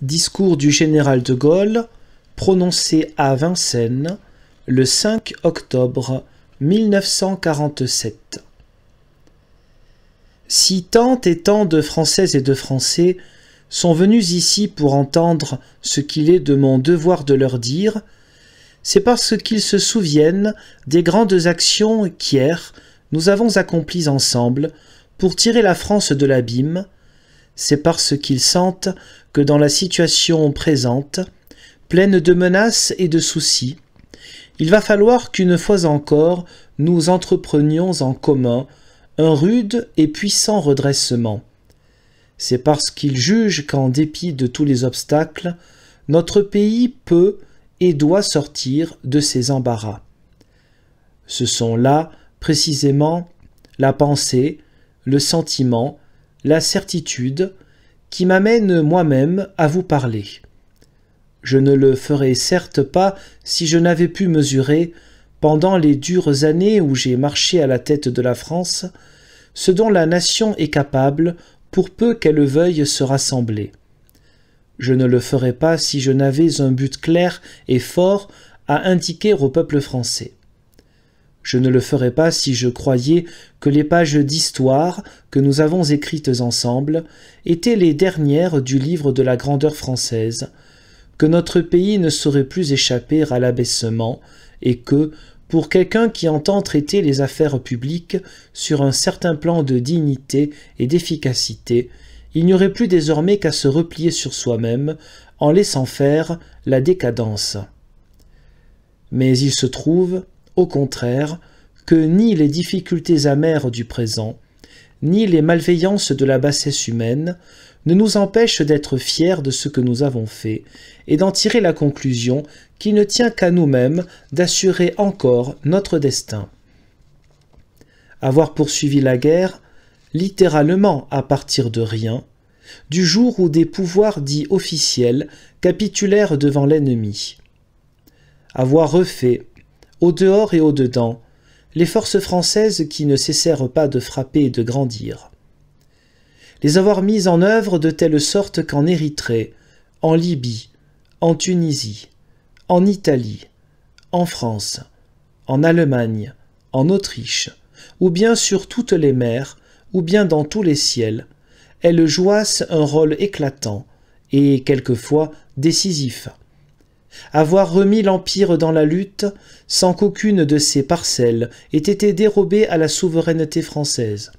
Discours du général de Gaulle, prononcé à Vincennes, le 5 octobre 1947. Si tant et tant de Françaises et de Français sont venus ici pour entendre ce qu'il est de mon devoir de leur dire, c'est parce qu'ils se souviennent des grandes actions qu'hier nous avons accomplies ensemble pour tirer la France de l'abîme. C'est parce qu'ils sentent que dans la situation présente, pleine de menaces et de soucis, il va falloir qu'une fois encore nous entreprenions en commun un rude et puissant redressement. C'est parce qu'ils jugent qu'en dépit de tous les obstacles, notre pays peut et doit sortir de ses embarras. Ce sont là, précisément, la pensée, le sentiment, la certitude qui m'amènent moi-même à vous parler. Je ne le ferais certes pas si je n'avais pu mesurer, pendant les dures années où j'ai marché à la tête de la France, ce dont la nation est capable pour peu qu'elle veuille se rassembler. Je ne le ferais pas si je n'avais un but clair et fort à indiquer au peuple français. Je ne le ferais pas si je croyais que les pages d'histoire que nous avons écrites ensemble étaient les dernières du livre de la grandeur française, que notre pays ne saurait plus échapper à l'abaissement et que, pour quelqu'un qui entend traiter les affaires publiques sur un certain plan de dignité et d'efficacité, il n'y aurait plus désormais qu'à se replier sur soi-même en laissant faire la décadence. Mais il se trouve, au contraire, que ni les difficultés amères du présent, ni les malveillances de la bassesse humaine ne nous empêchent d'être fiers de ce que nous avons fait et d'en tirer la conclusion qu'il ne tient qu'à nous-mêmes d'assurer encore notre destin. Avoir poursuivi la guerre, littéralement à partir de rien, du jour où des pouvoirs dits officiels capitulèrent devant l'ennemi. Avoir refait, au dehors et au dedans, les forces françaises qui ne cessèrent pas de frapper et de grandir. Les avoir mises en œuvre de telle sorte qu'en Érythrée, en Libye, en Tunisie, en Italie, en France, en Allemagne, en Autriche, ou bien sur toutes les mers, ou bien dans tous les ciels, elles jouassent un rôle éclatant et quelquefois décisif. Avoir remis l'Empire dans la lutte sans qu'aucune de ses parcelles ait été dérobée à la souveraineté française.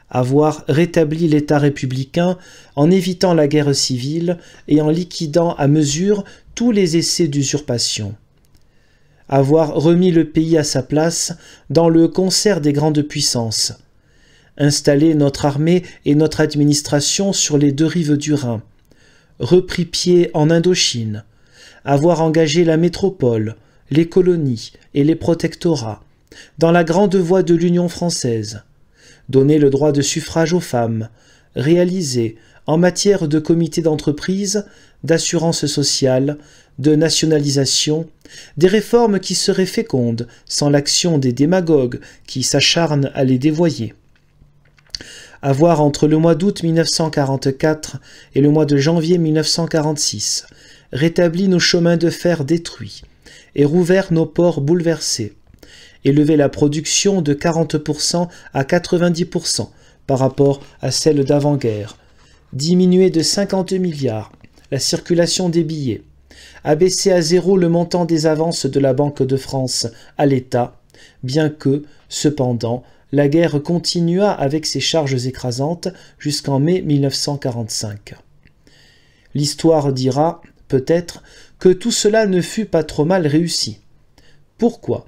Avoir rétabli l'État républicain en évitant la guerre civile et en liquidant à mesure tous les essais d'usurpation. Avoir remis le pays à sa place dans le concert des grandes puissances. Installer notre armée et notre administration sur les deux rives du Rhin. Repris pied en Indochine. Avoir engagé la métropole, les colonies et les protectorats dans la grande voie de l'Union française, donner le droit de suffrage aux femmes, réaliser, en matière de comité d'entreprise, d'assurance sociale, de nationalisation, des réformes qui seraient fécondes sans l'action des démagogues qui s'acharnent à les dévoyer. Avoir entre le mois d'août 1944 et le mois de janvier 1946 rétabli nos chemins de fer détruits et rouvert nos ports bouleversés, élever la production de 40% à 90% par rapport à celle d'avant-guerre, diminuer de 50 milliards la circulation des billets, abaisser à zéro le montant des avances de la Banque de France à l'État, bien que, cependant, la guerre continua avec ses charges écrasantes jusqu'en mai 1945. L'histoire dira, peut-être, que tout cela ne fut pas trop mal réussi. Pourquoi ?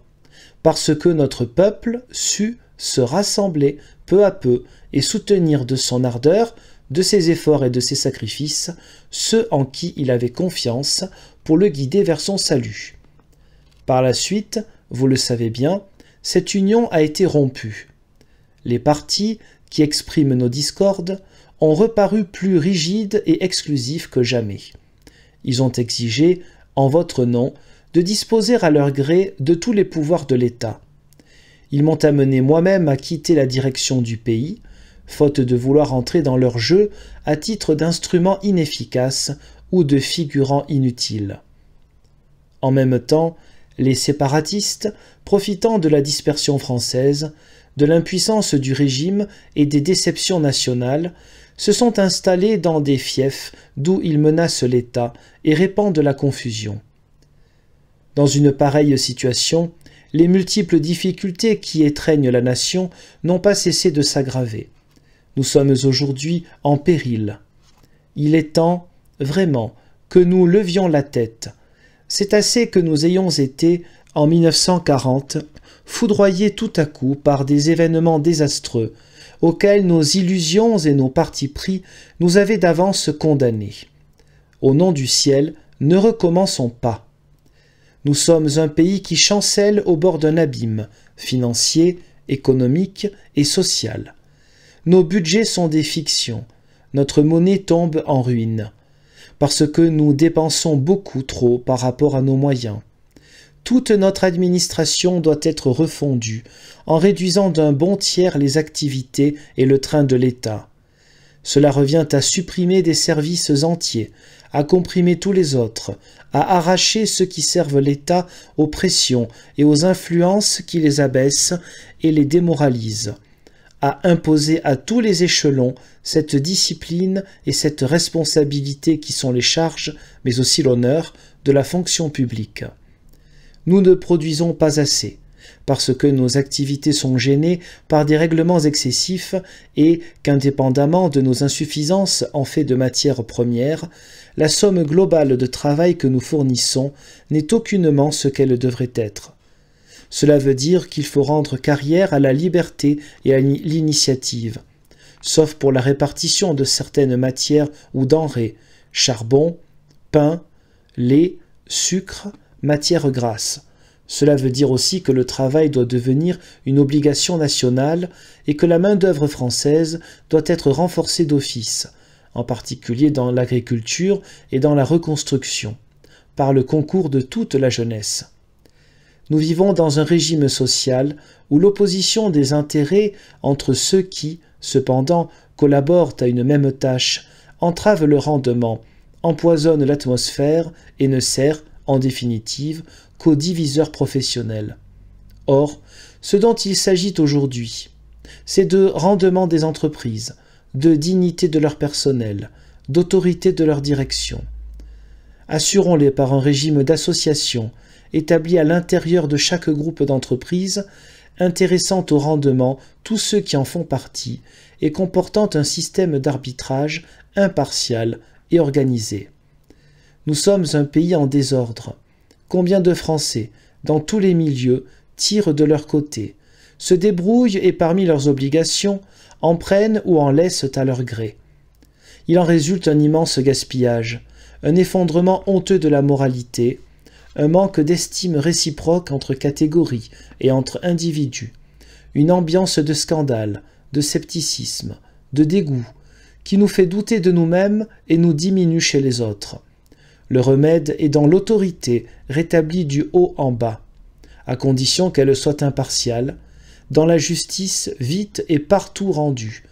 Parce que notre peuple sut se rassembler peu à peu et soutenir de son ardeur, de ses efforts et de ses sacrifices, ceux en qui il avait confiance pour le guider vers son salut. Par la suite, vous le savez bien, cette union a été rompue. Les partis, qui expriment nos discordes, ont reparu plus rigides et exclusifs que jamais. Ils ont exigé, en votre nom, de disposer à leur gré de tous les pouvoirs de l'État. Ils m'ont amené moi-même à quitter la direction du pays, faute de vouloir entrer dans leur jeu à titre d'instrument inefficace ou de figurants inutiles. En même temps, les séparatistes, profitant de la dispersion française, de l'impuissance du régime et des déceptions nationales, se sont installés dans des fiefs d'où ils menacent l'État et répandent la confusion. Dans une pareille situation, les multiples difficultés qui étreignent la nation n'ont pas cessé de s'aggraver. Nous sommes aujourd'hui en péril. Il est temps, vraiment, que nous levions la tête. C'est assez que nous ayons été, en 1940, foudroyés tout à coup par des événements désastreux, auxquels nos illusions et nos partis pris nous avaient d'avance condamnés. Au nom du ciel, ne recommençons pas. Nous sommes un pays qui chancelle au bord d'un abîme, financier, économique et social. Nos budgets sont des fictions, notre monnaie tombe en ruine, parce que nous dépensons beaucoup trop par rapport à nos moyens. Toute notre administration doit être refondue en réduisant d'un bon tiers les activités et le train de l'État. Cela revient à supprimer des services entiers, à comprimer tous les autres, à arracher ceux qui servent l'État aux pressions et aux influences qui les abaissent et les démoralisent, à imposer à tous les échelons cette discipline et cette responsabilité qui sont les charges, mais aussi l'honneur, de la fonction publique. Nous ne produisons pas assez, parce que nos activités sont gênées par des règlements excessifs et qu'indépendamment de nos insuffisances en fait de matières premières, la somme globale de travail que nous fournissons n'est aucunement ce qu'elle devrait être. Cela veut dire qu'il faut rendre carrière à la liberté et à l'initiative, sauf pour la répartition de certaines matières ou denrées, charbon, pain, lait, sucre, matières grasses. Cela veut dire aussi que le travail doit devenir une obligation nationale et que la main-d'œuvre française doit être renforcée d'office, en particulier dans l'agriculture et dans la reconstruction, par le concours de toute la jeunesse. Nous vivons dans un régime social où l'opposition des intérêts entre ceux qui, cependant, collaborent à une même tâche, entrave le rendement, empoisonne l'atmosphère et ne sert, en définitive, qu'aux diviseurs professionnels. Or, ce dont il s'agit aujourd'hui, c'est de rendement des entreprises, de dignité de leur personnel, d'autorité de leur direction. Assurons-les par un régime d'association établi à l'intérieur de chaque groupe d'entreprises, intéressant au rendement tous ceux qui en font partie et comportant un système d'arbitrage impartial et organisé. Nous sommes un pays en désordre. Combien de Français, dans tous les milieux, tirent de leur côté, se débrouillent et parmi leurs obligations, en prennent ou en laissent à leur gré. Il en résulte un immense gaspillage, un effondrement honteux de la moralité, un manque d'estime réciproque entre catégories et entre individus, une ambiance de scandale, de scepticisme, de dégoût, qui nous fait douter de nous-mêmes et nous diminue chez les autres. Le remède est dans l'autorité rétablie du haut en bas, à condition qu'elle soit impartiale, dans la justice vite et partout rendue,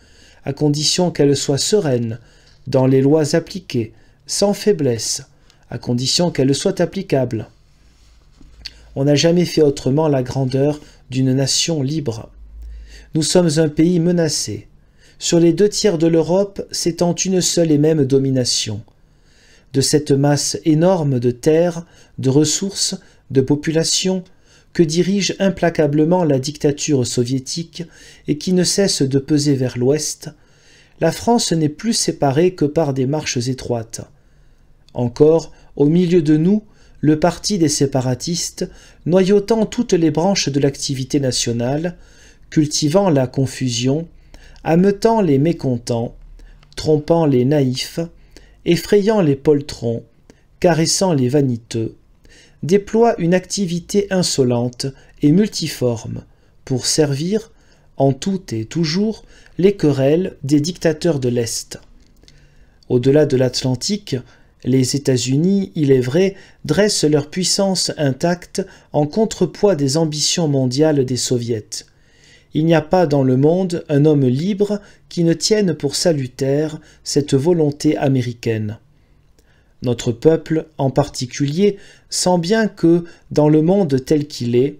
à condition qu'elle soit sereine, dans les lois appliquées, sans faiblesse, à condition qu'elle soit applicable. On n'a jamais fait autrement la grandeur d'une nation libre. Nous sommes un pays menacé. Sur les 2/3 de l'Europe s'étend une seule et même domination. De cette masse énorme de terres, de ressources, de population, que dirige implacablement la dictature soviétique et qui ne cesse de peser vers l'ouest, la France n'est plus séparée que par des marches étroites. Encore, au milieu de nous, le parti des séparatistes, noyautant toutes les branches de l'activité nationale, cultivant la confusion, ameutant les mécontents, trompant les naïfs, effrayant les poltrons, caressant les vaniteux, déploie une activité insolente et multiforme pour servir, en tout et toujours, les querelles des dictateurs de l'Est. Au-delà de l'Atlantique, les États-Unis, il est vrai, dressent leur puissance intacte en contrepoids des ambitions mondiales des Soviets. Il n'y a pas dans le monde un homme libre qui ne tienne pour salutaire cette volonté américaine. Notre peuple, en particulier, sent bien que, dans le monde tel qu'il est,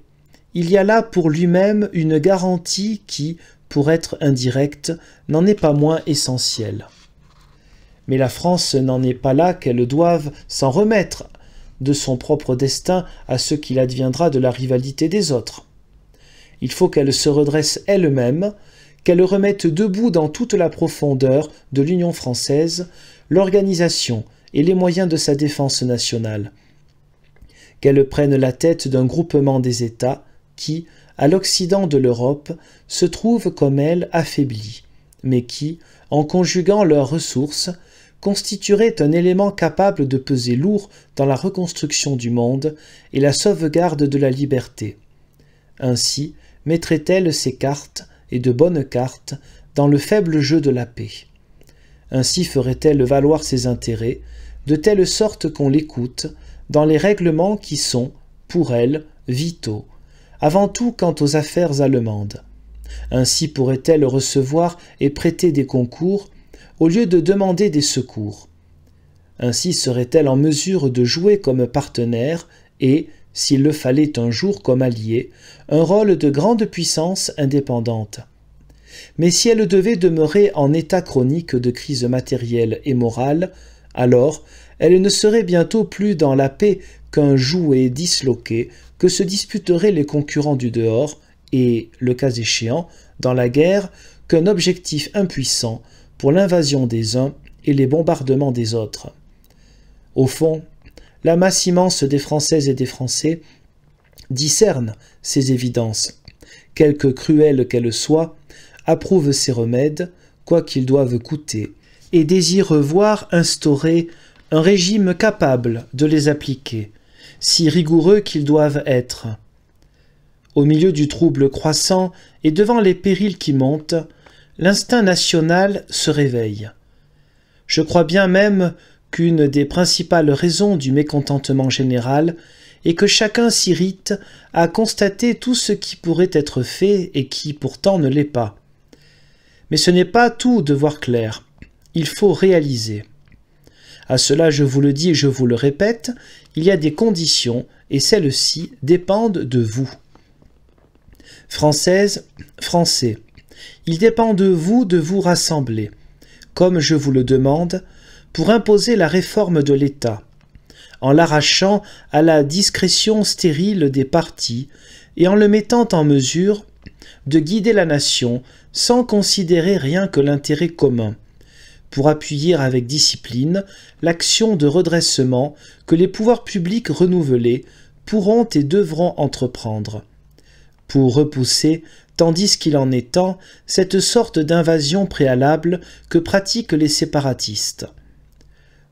il y a là pour lui-même une garantie qui, pour être indirecte, n'en est pas moins essentielle. Mais la France n'en est pas là qu'elle doive s'en remettre de son propre destin à ce qu'il adviendra de la rivalité des autres. Il faut qu'elle se redresse elle-même, qu'elle remette debout dans toute la profondeur de l'Union française l'organisation et les moyens de sa défense nationale, qu'elle prenne la tête d'un groupement des États qui, à l'Occident de l'Europe, se trouvent comme elle affaiblis, mais qui, en conjuguant leurs ressources, constitueraient un élément capable de peser lourd dans la reconstruction du monde et la sauvegarde de la liberté. Ainsi mettrait-elle ses cartes, et de bonnes cartes, dans le faible jeu de la paix. Ainsi ferait-elle valoir ses intérêts, de telle sorte qu'on l'écoute, dans les règlements qui sont, pour elle, vitaux, avant tout quant aux affaires allemandes. Ainsi pourrait-elle recevoir et prêter des concours, au lieu de demander des secours. Ainsi serait-elle en mesure de jouer comme partenaire et, s'il le fallait un jour comme allié, un rôle de grande puissance indépendante. Mais si elle devait demeurer en état chronique de crise matérielle et morale, alors elle ne serait bientôt plus dans la paix qu'un jouet disloqué que se disputeraient les concurrents du dehors et, le cas échéant, dans la guerre, qu'un objectif impuissant pour l'invasion des uns et les bombardements des autres. Au fond, la masse immense des Françaises et des Français discerne ces évidences, quelque cruelles qu'elles soient, approuve ces remèdes, quoi qu'ils doivent coûter, et désire voir instaurer un régime capable de les appliquer, si rigoureux qu'ils doivent être. Au milieu du trouble croissant et devant les périls qui montent, l'instinct national se réveille. Je crois bien même qu'une des principales raisons du mécontentement général est que chacun s'irrite à constater tout ce qui pourrait être fait et qui pourtant ne l'est pas. Mais ce n'est pas tout de voir clair, il faut réaliser. À cela, je vous le dis et je vous le répète, il y a des conditions et celles-ci dépendent de vous. Françaises, Français, il dépend de vous rassembler, comme je vous le demande, pour imposer la réforme de l'État, en l'arrachant à la discrétion stérile des partis et en le mettant en mesure de guider la nation sans considérer rien que l'intérêt commun, pour appuyer avec discipline l'action de redressement que les pouvoirs publics renouvelés pourront et devront entreprendre, pour repousser, tandis qu'il en est temps, cette sorte d'invasion préalable que pratiquent les séparatistes.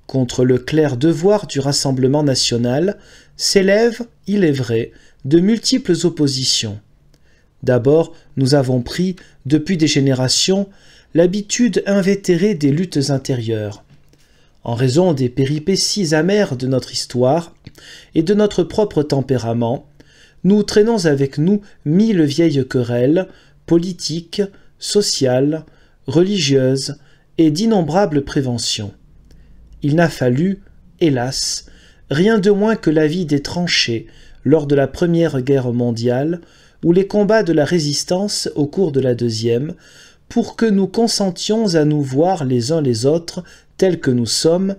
Contre le clair devoir du Rassemblement national s'élèvent, il est vrai, de multiples oppositions. D'abord, nous avons pris, depuis des générations, l'habitude invétérée des luttes intérieures. En raison des péripéties amères de notre histoire et de notre propre tempérament, nous traînons avec nous 1000 vieilles querelles, politiques, sociales, religieuses et d'innombrables préventions. Il n'a fallu, hélas, rien de moins que la vie des tranchées lors de la Première Guerre mondiale ou les combats de la Résistance au cours de la Deuxième, pour que nous consentions à nous voir les uns les autres tels que nous sommes,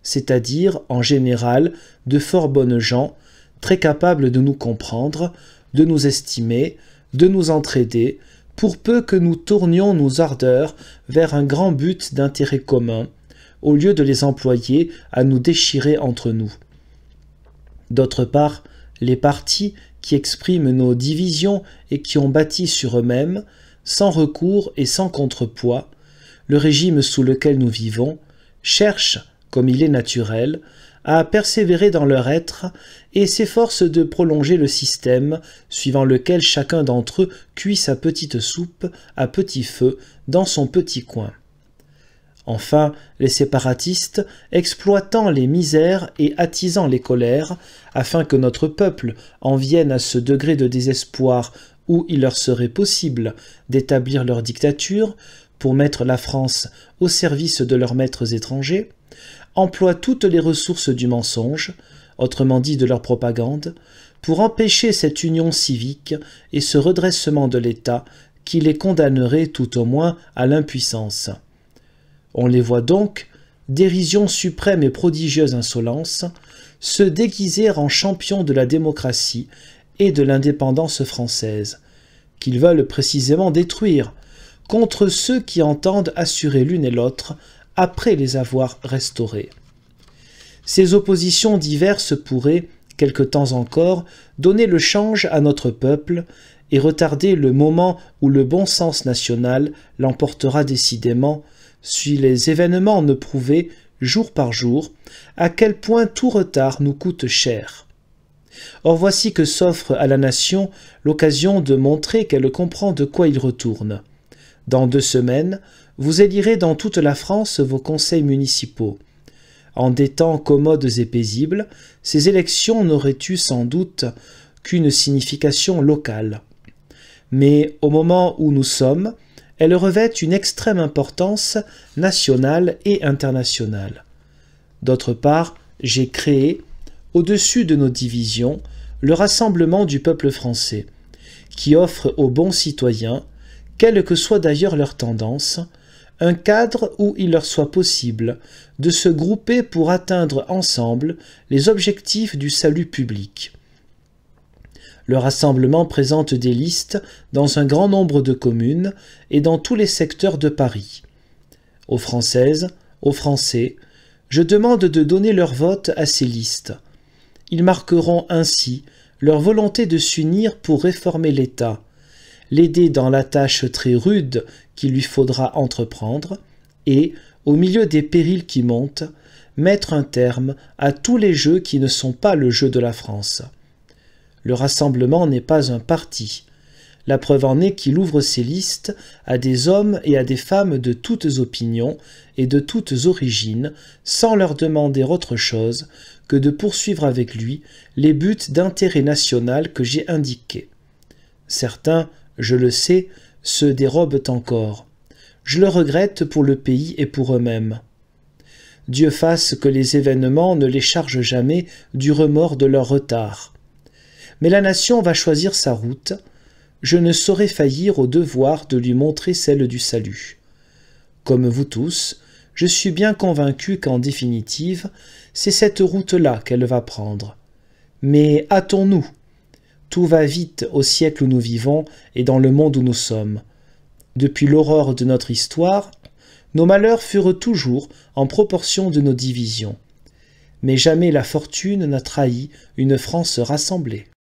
c'est-à-dire, en général, de fort bonnes gens, très capables de nous comprendre, de nous estimer, de nous entraider, pour peu que nous tournions nos ardeurs vers un grand but d'intérêt commun, au lieu de les employer à nous déchirer entre nous. D'autre part, les partis qui expriment nos divisions et qui ont bâti sur eux-mêmes, sans recours et sans contrepoids, le régime sous lequel nous vivons, cherchent, comme il est naturel, à persévérer dans leur être et s'efforcent de prolonger le système suivant lequel chacun d'entre eux cuit sa petite soupe à petit feu dans son petit coin. Enfin, les séparatistes, exploitant les misères et attisant les colères, afin que notre peuple en vienne à ce degré de désespoir où il leur serait possible d'établir leur dictature pour mettre la France au service de leurs maîtres étrangers, emploient toutes les ressources du mensonge, autrement dit de leur propagande, pour empêcher cette union civique et ce redressement de l'État qui les condamnerait tout au moins à l'impuissance. On les voit donc, dérision suprême et prodigieuse insolence, se déguiser en champions de la démocratie et de l'indépendance française, qu'ils veulent précisément détruire, contre ceux qui entendent assurer l'une et l'autre après les avoir restaurés. Ces oppositions diverses pourraient, quelque temps encore, donner le change à notre peuple et retarder le moment où le bon sens national l'emportera décidément, si les événements ne prouvaient, jour par jour, à quel point tout retard nous coûte cher. Or voici que s'offre à la nation l'occasion de montrer qu'elle comprend de quoi il retourne. Dans 2 semaines, vous élirez dans toute la France vos conseils municipaux. En des temps commodes et paisibles, ces élections n'auraient eu sans doute qu'une signification locale. Mais au moment où nous sommes, elles revêtent une extrême importance nationale et internationale. D'autre part, j'ai créé, au-dessus de nos divisions, le Rassemblement du peuple français, qui offre aux bons citoyens, quelle que soit d'ailleurs leur tendance, un cadre où il leur soit possible de se grouper pour atteindre ensemble les objectifs du salut public. Le rassemblement présente des listes dans un grand nombre de communes et dans tous les secteurs de Paris. Aux Françaises, aux Français, je demande de donner leur vote à ces listes. Ils marqueront ainsi leur volonté de s'unir pour réformer l'État, l'aider dans la tâche très rude qu'il lui faudra entreprendre et, au milieu des périls qui montent, mettre un terme à tous les jeux qui ne sont pas le jeu de la France. Le Rassemblement n'est pas un parti. La preuve en est qu'il ouvre ses listes à des hommes et à des femmes de toutes opinions et de toutes origines, sans leur demander autre chose que de poursuivre avec lui les buts d'intérêt national que j'ai indiqués. Certains, je le sais, se dérobent encore. Je le regrette pour le pays et pour eux-mêmes. Dieu fasse que les événements ne les chargent jamais du remords de leur retard. Mais la nation va choisir sa route. Je ne saurais faillir au devoir de lui montrer celle du salut. Comme vous tous, je suis bien convaincu qu'en définitive, c'est cette route-là qu'elle va prendre. Mais hâtons-nous. Tout va vite au siècle où nous vivons et dans le monde où nous sommes. Depuis l'aurore de notre histoire, nos malheurs furent toujours en proportion de nos divisions. Mais jamais la fortune n'a trahi une France rassemblée.